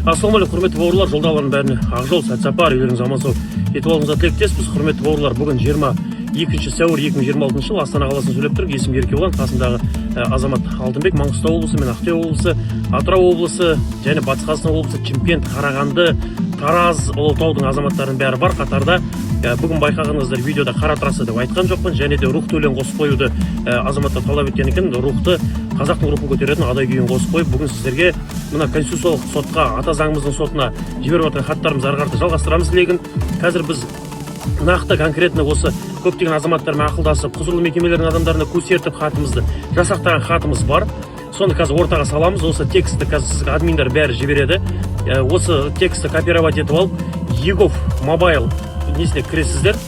Ассалаумағалейкум, құрметті бауырлар, жолдағылардың бәріне ақжол, сәт сапар, үйлеріңіз аман сау етіп алыңызға тілектеспіз. Құрметті бауырлар, бүгін 22 сәуір 2026 жыл Астана қаласын сөйлеп тұрмын. Есім Еркебұлан, қасымдағы азамат Алтынбек, Маңғыстау облысы мен Ақтөбе облысы, Атырау облысы және Батыс Қазақстан облысы, Шымкент, Қарағанды, Тараз, Ұлытаудың азаматтарының бәрі бар қатарда. Бүгін байқағаныңыздар, видеода қара трасса деп айтқан жоқпын, және де рухты өлең қосып қоюды азаматтар талап еткен екен. Рухты, қазақтың рухын көтеретін адай күйін қосып қойып, бүгін сіздерге мына конституциялық сотқа, ата заңымыздың сотына жіберіп жатқан хаттарымызды ары қарата жалғастырамыз легін. Қазір біз нақты конкретно осы көптеген азаматтармен ақылдасып, құзырлы мекемелердің адамдарына көрсетіп хатымызды жасақтаған хатымыз бар. Соны қазір ортаға саламыз. Осы текстті қазір админдар бәрі жібереді. Осы текстті копировать етіп алып, Егов мобайл несіне кіресіздер,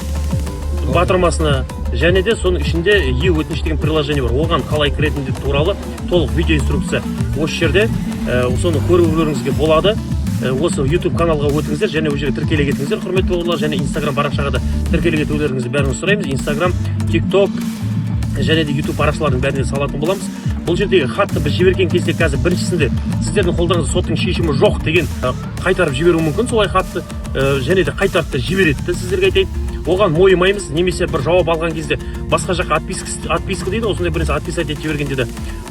батырмасына, және де соның ішінде өтініш деген приложение бар. Оған қалай кіретіндігі туралы толық видео инструкция осы жерде, соны көруіңізге болады. Осы YouTube каналға өтіңіздер, және ол жерге тіркеле кетіңіздер, құрметті бауырлар, және Instagram парақшаға да тіркеле кетулеріңізді бәрін сұраймыз. Instagram, TikTok және де YouTube парақшалардың бәріне салатын боламыз. Бұл жердегі хатты біз жіберген кезде қазір біріншісінде сіздердің қолдарыңызда соттың шешімі жоқ деген қайтарып жіберу мүмкін. Солай хатты және де қайтарып та жібереді, сіздерге айтайын. Оған мойымаймыз, немесе бір жауап алған кезде басқа жаққа отписка дейді, осындай бірінші отписать етіп жібергенде де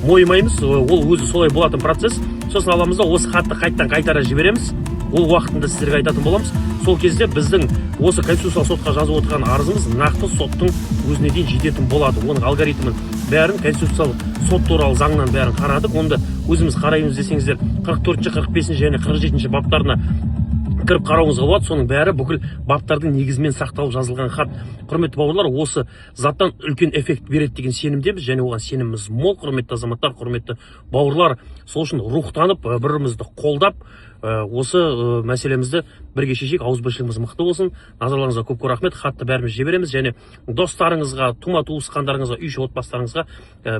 мойымаймыз. Ол өзі солай болатын процесс. Сосын аламыз да осы хатты қайтара жібереміз. Ол уақытында сіздерге айтатын боламыз. Сол кезде біздің осы конституциялық сотқа жазып отырған арызымыз нақты соттың өзіне дейін жететін болады. Оның алгоритмін бәрін, конституциялық сот туралы заңнан бәрін қарадық. Онда өзіміз қараймыз десеңіздер 44-ші, 45-ші және 47-ші баптарына кіріп қарауыңызға болады. Соның бәрі бүкіл баптардың негізімен сақталып жазылған хат. Құрметті бауырлар, осы заттан үлкен эффект береді деген сенімдеміз, және оған сеніміміз мол. Құрметті азаматтар, құрметті бауырлар, сол үшін рухтанып, бірімізді қолдап, осы мәселемізді бірге шешейік. Ауызбіршілігіміз мықты болсын. Назарларыңызға көп рахмет. Хатты бәріміз жібереміз, және достарыңызға, тума туысқандарыңызға, үй іші отбасыларыңызға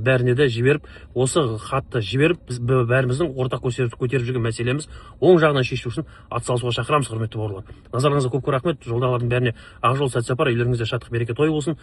бәріне де жіберіп, осы хатты жіберіп, біз бәріміздің ортақ көтеріп жүрген мәселеміз оң жағынан шешу үшін атсалысуға шақырамыз, құрметті бауырлар. Назарларыңызға көп рахмет. Жолдағылардың бәріне ақ жол, сәт сапар, үйлеріңізде шаттық, береке, той болсын.